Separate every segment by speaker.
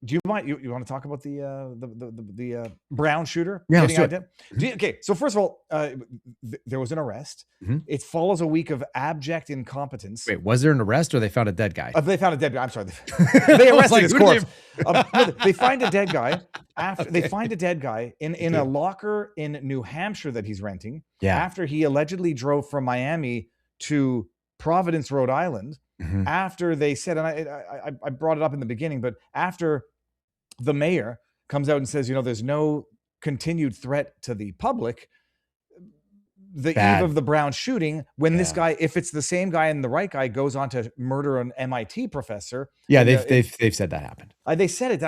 Speaker 1: Do you mind? You want to talk about the Brown shooter?
Speaker 2: Yeah,
Speaker 1: Okay, so first of all, there was an arrest.
Speaker 2: Mm-hmm.
Speaker 1: It follows a week of abject incompetence.
Speaker 2: Wait, was there an arrest or they found a dead guy?
Speaker 1: They found a dead guy. I'm sorry, they arrested his corpse. They find a dead guy after they find a dead guy in a locker in New Hampshire that he's renting.
Speaker 2: Yeah.
Speaker 1: After he allegedly drove from Miami to Providence, Rhode Island.
Speaker 2: Mm-hmm.
Speaker 1: After they said, and I brought it up in the beginning, but after the mayor comes out and says, there's no continued threat to the public, the eve of the Brown shooting, when this guy, if it's the same guy and the right guy, goes on to murder an MIT professor.
Speaker 2: Yeah, they've said that happened.
Speaker 1: They said it.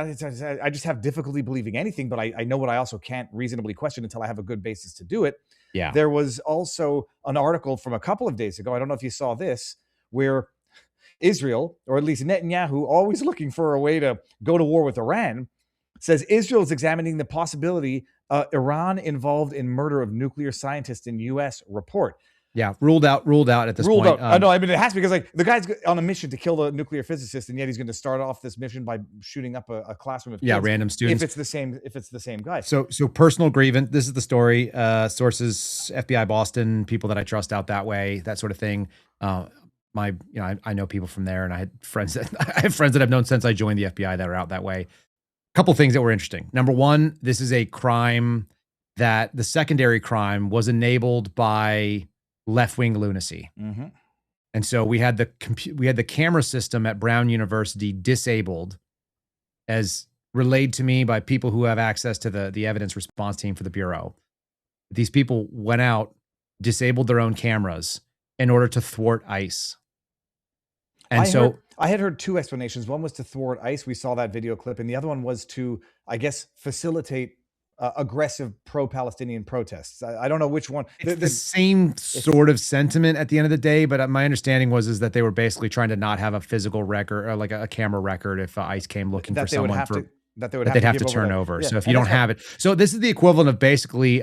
Speaker 1: I just have difficulty believing anything, but I know what I also can't reasonably question until I have a good basis to do it.
Speaker 2: Yeah.
Speaker 1: There was also an article from a couple of days ago, I don't know if you saw this, where Israel, or at least Netanyahu, always looking for a way to go to war with Iran, says Israel is examining the possibility Iran involved in murder of nuclear scientists in U.S. report.
Speaker 2: Yeah, ruled out at this point.
Speaker 1: Ruled out. No, I mean, it has to, because the guy's on a mission to kill the nuclear physicist, and yet he's going to start off this mission by shooting up a classroom of kids.
Speaker 2: Random students.
Speaker 1: If it's the same guy.
Speaker 2: So personal grievance. This is the story. Sources: FBI Boston, people that I trust out that way, that sort of thing. I know people from there, and I have friends that I've known since I joined the FBI that are out that way. A couple things that were interesting. Number one, this is a crime that the secondary crime was enabled by left-wing lunacy.
Speaker 1: Mm-hmm.
Speaker 2: And so we had the camera system at Brown University disabled, as relayed to me by people who have access to the evidence response team for the Bureau. These people went out, disabled their own cameras in order to thwart ICE. And
Speaker 1: I had heard two explanations. One was to thwart ICE. We saw that video clip. And the other one was to, I guess, facilitate aggressive pro-Palestinian protests. I don't know which one.
Speaker 2: It's the same sort of sentiment at the end of the day, but my understanding was that they were basically trying to not have a physical record, or like a camera record, if ICE came looking for someone that they'd have to turn over. Yeah. So if you don't have it. So this is the equivalent of basically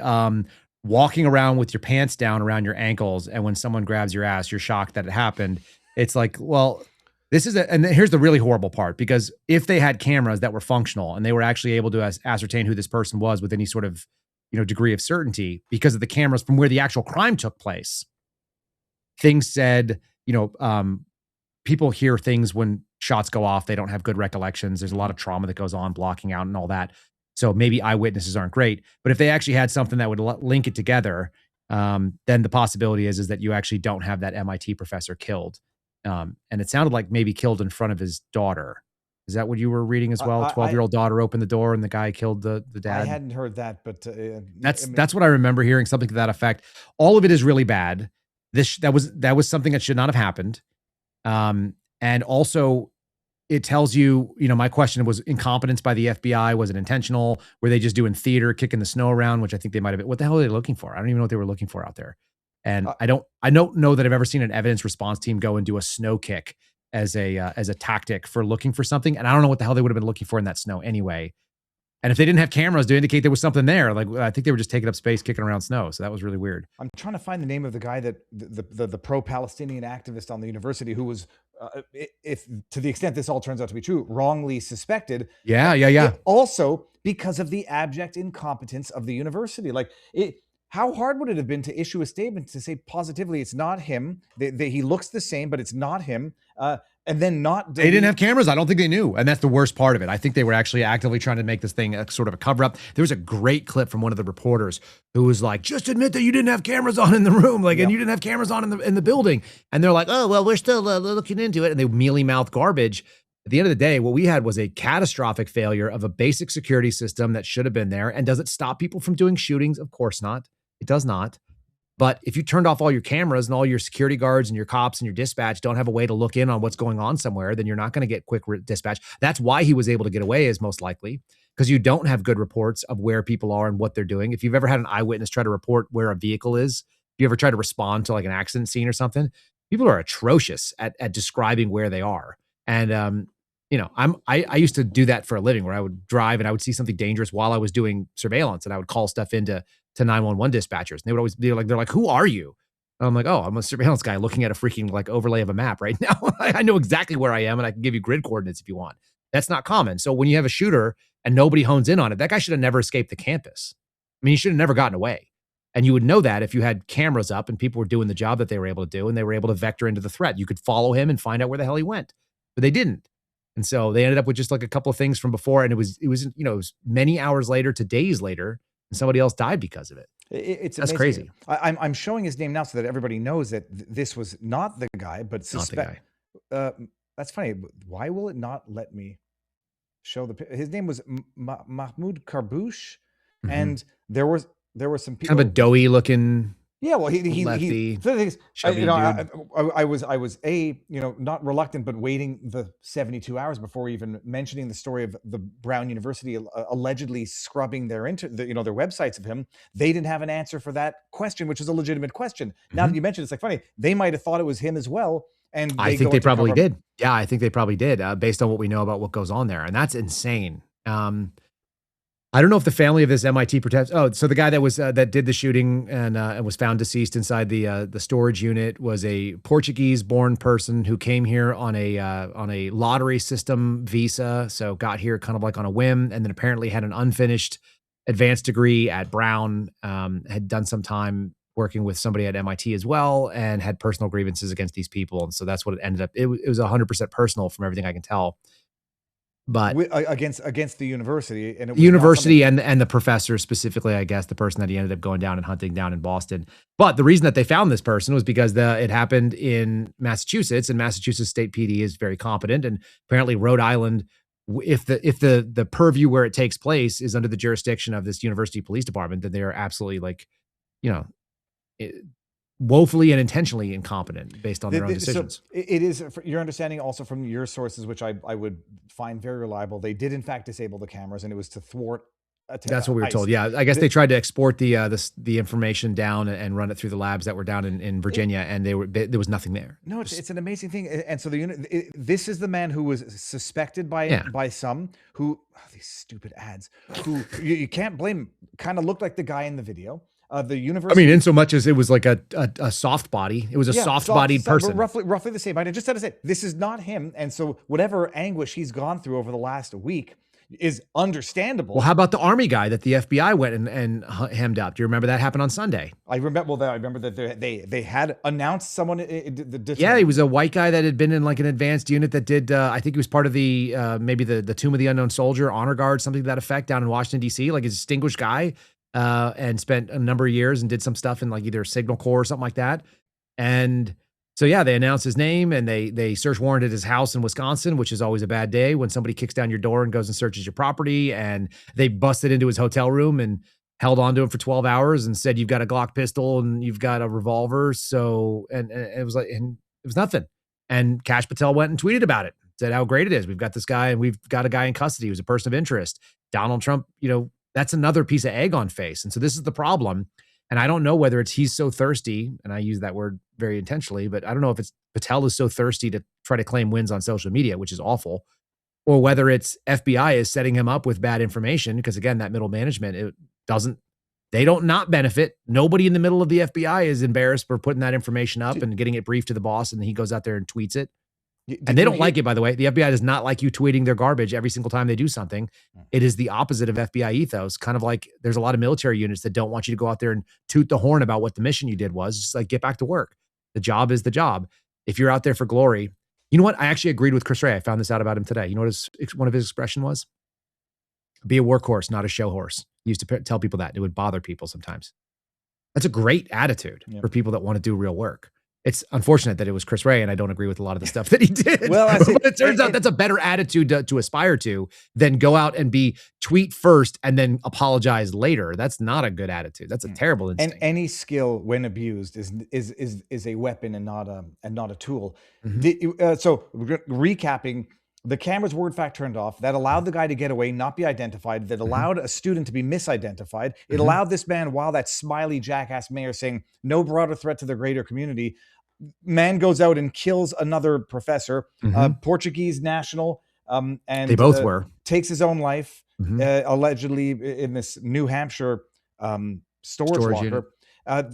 Speaker 2: walking around with your pants down around your ankles, and when someone grabs your ass, you're shocked that it happened. It's like, well, and here's the really horrible part, because if they had cameras that were functional and they were actually able to ascertain who this person was with any sort of, degree of certainty, because of the cameras from where the actual crime took place, things said, people hear things when shots go off. They don't have good recollections. There's a lot of trauma that goes on, blocking out and all that. So maybe eyewitnesses aren't great, but if they actually had something that would link it together, then the possibility is that you actually don't have that MIT professor killed. And it sounded like maybe killed in front of his daughter. Is that what you were reading as well? 12-year-old daughter opened the door and the guy killed the dad.
Speaker 1: I hadn't heard that, but
Speaker 2: that's what I remember hearing, something to that effect. All of it is really bad. That was something that should not have happened. And also it tells you, my question was incompetence by the FBI. Was it intentional? Were they just doing theater, kicking the snow around, which I think they might've been. What the hell are they looking for? I don't even know what they were looking for out there. And I don't know that I've ever seen an evidence response team go and do a snow kick as a tactic for looking for something. And I don't know what the hell they would have been looking for in that snow anyway. And if they didn't have cameras to indicate there was something there, like, I think they were just taking up space, kicking around snow. So that was really weird.
Speaker 1: I'm trying to find the name of the guy that the pro-Palestinian activist on the university who was, if to the extent this all turns out to be true, wrongly suspected.
Speaker 2: Yeah.
Speaker 1: Also because of the abject incompetence of the university. How hard would it have been to issue a statement to say positively it's not him? He looks the same, but it's not him. And then not...
Speaker 2: They didn't have cameras. I don't think they knew. And that's the worst part of it. I think they were actually actively trying to make this thing a sort of a cover-up. There was a great clip from one of the reporters who was like, just admit that you didn't have cameras on in the room, and you didn't have cameras on in the building. And they're like, oh, well, we're still looking into it. And they mealy-mouthed garbage. At the end of the day, what we had was a catastrophic failure of a basic security system that should have been there. And does it stop people from doing shootings? Of course not. It does not. But if you turned off all your cameras and all your security guards and your cops and your dispatch don't have a way to look in on what's going on somewhere, then you're not going to get quick dispatch. That's why he was able to get away, is most likely because you don't have good reports of where people are and what they're doing. If you've ever had an eyewitness try to report where a vehicle is, if you ever try to respond to like an accident scene or something, people are atrocious at describing where they are. And, I used to do that for a living, where I would drive and I would see something dangerous while I was doing surveillance, and I would call stuff into 911 dispatchers. And they would always be like, they're like, who are you? And I'm like, oh, I'm a surveillance guy looking at a freaking like overlay of a map right now. I know exactly where I am, and I can give you grid coordinates if you want. That's not common. So when you have a shooter and nobody hones in on it, that guy should have never escaped the campus. I mean, he should have never gotten away. And you would know that if you had cameras up and people were doing the job that they were able to do and they were able to vector into the threat. You could follow him and find out where the hell he went. But they didn't. And so they ended up with just like a couple of things from before. And it was many hours later to days later, and somebody else died because of it.
Speaker 1: It's
Speaker 2: That's
Speaker 1: amazing.
Speaker 2: crazy.
Speaker 1: I'm showing his name now so that everybody knows that this was not the guy, but suspect. That's funny. Why will it not let me show his name was Mahmoud Karbouche, and there were some people,
Speaker 2: kind of a doughy looking.
Speaker 1: Yeah, well, he so the thing is, I was not reluctant, but waiting the 72 hours before even mentioning the story of the Brown University allegedly scrubbing their their websites of him. They didn't have an answer for that question, which is a legitimate question. Now that you mentioned it, it's like funny. They might have thought it was him as well. And
Speaker 2: I think they probably did. Yeah, I think they probably did, based on what we know about what goes on there. And that's insane. I don't know if the family of this MIT protest. Oh, so the guy that was that did the shooting and was found deceased inside the storage unit was a Portuguese-born person who came here on a lottery system visa. So got here kind of like on a whim, and then apparently had an unfinished advanced degree at Brown. Had done some time working with somebody at MIT as well, and had personal grievances against these people. And so that's what it ended up. It was 100% personal from everything I can tell. But
Speaker 1: against the university, and it was
Speaker 2: university and the professor specifically, I guess, the person that he ended up going down and hunting down in Boston. But the reason that they found this person was because it happened in Massachusetts, and Massachusetts State PD is very competent, and apparently Rhode Island, if the purview where it takes place is under the jurisdiction of this university police department, then they are absolutely woefully and intentionally incompetent based on their own decisions.
Speaker 1: So it is, your understanding also from your sources, which I would find very reliable. They did in fact disable the cameras, and it was to thwart.
Speaker 2: That's what we were told. Yeah, I guess they tried to export the information down and run it through the labs that were down in Virginia, and there was nothing there.
Speaker 1: No, it's an amazing thing. And so this is the man who was suspected by some who these stupid ads who you can't blame. Kind of looked like the guy in the video. The university.
Speaker 2: I mean, in so much as it was like a soft body. It was a soft-bodied person.
Speaker 1: Roughly the same. I just had to say, this is not him. And so whatever anguish he's gone through over the last week is understandable.
Speaker 2: Well, how about the Army guy that the FBI went and hemmed up? Do you remember that happened on Sunday?
Speaker 1: I remember that they had announced someone.
Speaker 2: Yeah, he was a white guy that had been in like an advanced unit that did, I think he was part of the, maybe the Tomb of the Unknown Soldier, Honor Guard, something to that effect down in Washington, D.C., like a distinguished guy. And spent a number of years and did some stuff in like either Signal Corps or something like that. And so, yeah, they announced his name, and they search warranted his house in Wisconsin, which is always a bad day when somebody kicks down your door and goes and searches your property. And they busted into his hotel room and held on to him for 12 hours and said, you've got a Glock pistol and you've got a revolver. So, and it was like, and it was nothing. And Kash Patel went and tweeted about it, said how great it is. We've got this guy, and we've got a guy in custody who's a person of interest. Donald Trump, that's another piece of egg on face. And so this is the problem. And I don't know whether he's so thirsty, and I use that word very intentionally, but I don't know if it's Patel is so thirsty to try to claim wins on social media, which is awful, or whether it's FBI is setting him up with bad information. Because again, that middle management, they don't not benefit. Nobody in the middle of the FBI is embarrassed for putting that information up and getting it briefed to the boss, and he goes out there and tweets it. And they don't like it, by the way. The FBI does not like you tweeting their garbage every single time they do something. It is the opposite of FBI ethos. Kind of like there's a lot of military units that don't want you to go out there and toot the horn about what the mission you did was. Just like, get back to work. The job is the job. If you're out there for glory, you know what? I actually agreed with Chris Ray. I found this out about him today. You know what one of his expression was? Be a workhorse, not a show horse. He used to tell people that. It would bother people sometimes. That's a great attitude for people that want to do real work. It's unfortunate that it was Chris Ray, and I don't agree with a lot of the stuff that he did. Well, but it turns out that's a better attitude to aspire to than go out and tweet first and then apologize later. That's not a good attitude. That's a terrible instinct.
Speaker 1: And any skill, when abused, is a weapon and not a tool. So recapping. The cameras were in fact turned off. That allowed the guy to get away, not be identified. That allowed a student to be misidentified. It allowed this man, while that smiley jackass mayor saying no broader threat to the greater community, man goes out and kills another professor, Portuguese national, and
Speaker 2: they both were
Speaker 1: takes his own life, allegedly in this New Hampshire storage locker.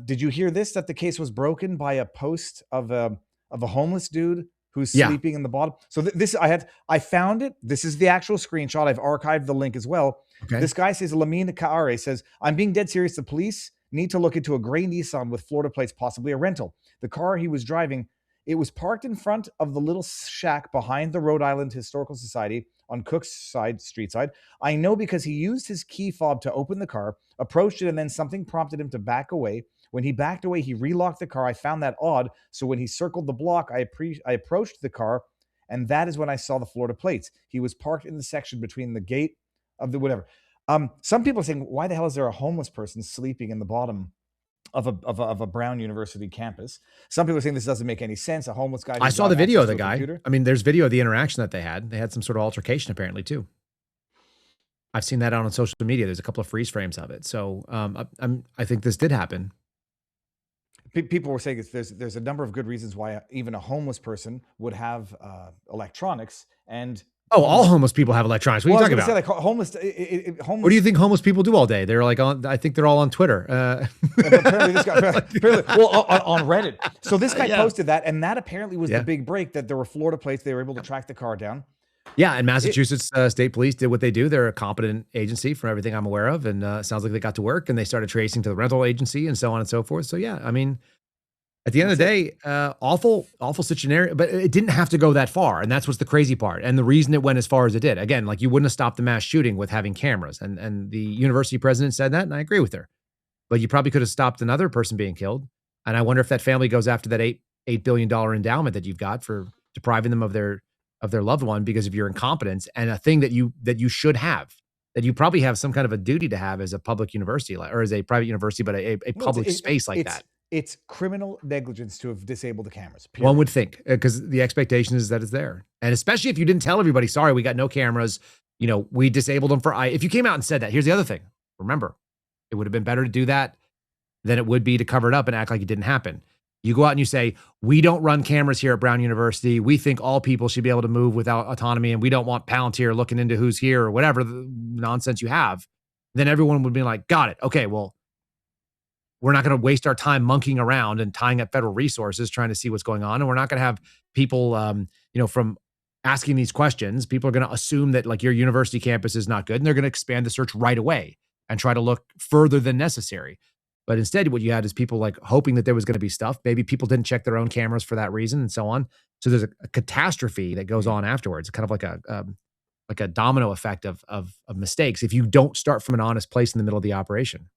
Speaker 1: Did you hear this? That the case was broken by a post of a homeless dude who's
Speaker 2: Yeah.
Speaker 1: sleeping in the bottom. So I found it. This is the actual screenshot. I've archived the link as well.
Speaker 2: Okay.
Speaker 1: This guy says, Lamina Kaare says, I'm being dead serious. The police need to look into a gray Nissan with Florida plates, possibly a rental. The car he was driving, it was parked in front of the little shack behind the Rhode Island Historical Society on Cook's street side. I know because he used his key fob to open the car, approached it, and then something prompted him to back away. When he backed away, he relocked the car. I found that odd. So when he circled the block, I approached the car, and that is when I saw the Florida plates. He was parked in the section between the gate of the whatever. Some people are saying, why the hell is there a homeless person sleeping in the bottom of a Brown University campus? Some people are saying this doesn't make any sense. A homeless guy.
Speaker 2: I saw the video of the guy. I mean, there's video of the interaction that they had. They had some sort of altercation apparently too. I've seen that out on social media. There's a couple of freeze frames of it. So I think this did happen.
Speaker 1: People were saying there's a number of good reasons why even a homeless person would have electronics. And
Speaker 2: all homeless people have electronics. What are you talking about?
Speaker 1: Say, like, homeless.
Speaker 2: What do you think homeless people do all day? They're like I think they're all on Twitter.
Speaker 1: Apparently this guy, on Reddit. So this guy posted that, and that apparently was the big break, that there were Florida plates. They were able to track the car down.
Speaker 2: Yeah, and Massachusetts State Police did what they do. They're a competent agency from everything I'm aware of, and it sounds like they got to work, and they started tracing to the rental agency and so on and so forth. So yeah, I mean, at the end of the day, awful situation, but it didn't have to go that far, and that's what's the crazy part. And the reason it went as far as it did, again, like you wouldn't have stopped the mass shooting with having cameras, and the university president said that, and I agree with her. But you probably could have stopped another person being killed, and I wonder if that family goes after that $8 billion endowment that you've got for depriving them of their loved one because of your incompetence, and a thing that you should have, that you probably have some kind of a duty to have as a public university, or as a private university, but a public space like that.
Speaker 1: It's criminal negligence to have disabled the cameras. Period.
Speaker 2: One would think, because the expectation is that it's there. And especially if you didn't tell everybody, sorry, we got no cameras, we disabled them if you came out and said that. Here's the other thing. Remember, it would have been better to do that than it would be to cover it up and act like it didn't happen. You go out and you say, we don't run cameras here at Brown University. We think all people should be able to move without autonomy, and we don't want Palantir looking into who's here or whatever the nonsense you have. Then everyone would be like, got it. Okay, well, we're not going to waste our time monkeying around and tying up federal resources trying to see what's going on. And we're not going to have people, from asking these questions. People are going to assume that like your university campus is not good, and they're going to expand the search right away and try to look further than necessary. But instead, what you had is people like hoping that there was going to be stuff. Maybe people didn't check their own cameras for that reason and so on. So there's a catastrophe that goes on afterwards, kind of like a domino effect of mistakes if you don't start from an honest place in the middle of the operation.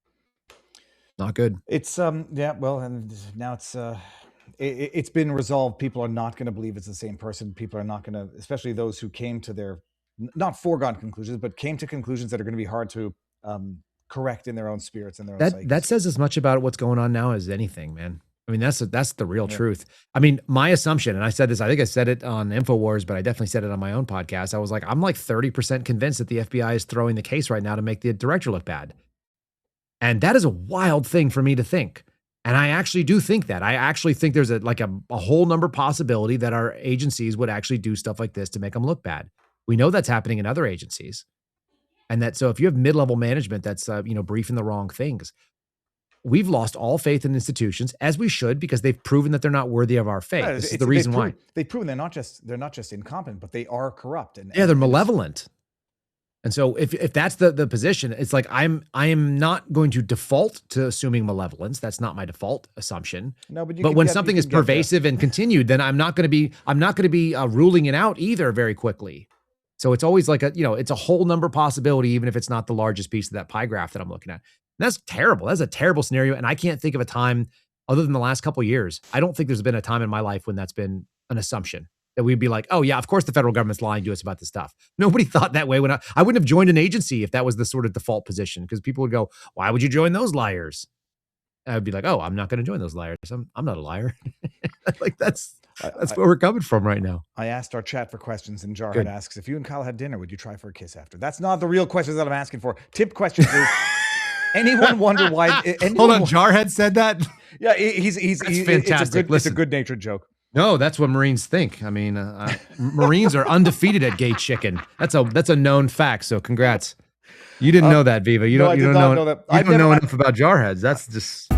Speaker 2: Not good.
Speaker 1: It's and now it's been resolved. People are not going to believe it's the same person. People are not going to, especially those who came to their not foregone conclusions, but came to conclusions that are going to be hard to correct in their own spirits and their own psyches.
Speaker 2: That says as much about what's going on now as anything, man. I mean, that's the real truth. I mean, my assumption, and I said this, I think I said it on InfoWars, but I definitely said it on my own podcast. I was like, I'm like 30% convinced that the FBI is throwing the case right now to make the director look bad. And that is a wild thing for me to think. And I actually do think that. I actually think there's a whole number possibility that our agencies would actually do stuff like this to make them look bad. We know that's happening in other agencies. And that, so if you have mid-level management that's, briefing the wrong things, we've lost all faith in institutions, as we should, because they've proven that they're not worthy of our faith. This is the reason why.
Speaker 1: They've proven they're not just incompetent, but they are corrupt.
Speaker 2: They're malevolent. And so if that's the position, it's like I am not going to default to assuming malevolence. That's not my default assumption.
Speaker 1: No, but
Speaker 2: when something is pervasive and continued, then I'm not going to be ruling it out either very quickly. So it's always like it's a whole number possibility, even if it's not the largest piece of that pie graph that I'm looking at. And that's terrible. That's a terrible scenario. And I can't think of a time other than the last couple of years. I don't think there's been a time in my life when that's been an assumption that we'd be like, oh yeah, of course the federal government's lying to us about this stuff. Nobody thought that way when I wouldn't have joined an agency if that was the sort of default position, because people would go, why would you join those liars? And I'd be like, oh, I'm not going to join those liars. I'm not a liar. Like that's where we're coming from right now.
Speaker 1: I asked our chat for questions, and Jarhead asks, if you and Kyle had dinner, would you try for a kiss after? That's not the real questions that I'm asking for. Tip questions is, anyone wonder why?
Speaker 2: Hold on, Jarhead said that?
Speaker 1: Yeah, he's
Speaker 2: fantastic.
Speaker 1: It's a good-natured joke.
Speaker 2: No, that's what Marines think. I mean, Marines are undefeated at gay chicken. That's a known fact. So congrats. You didn't know that, Viva. You don't know that. You don't know enough about Jarheads. That's just.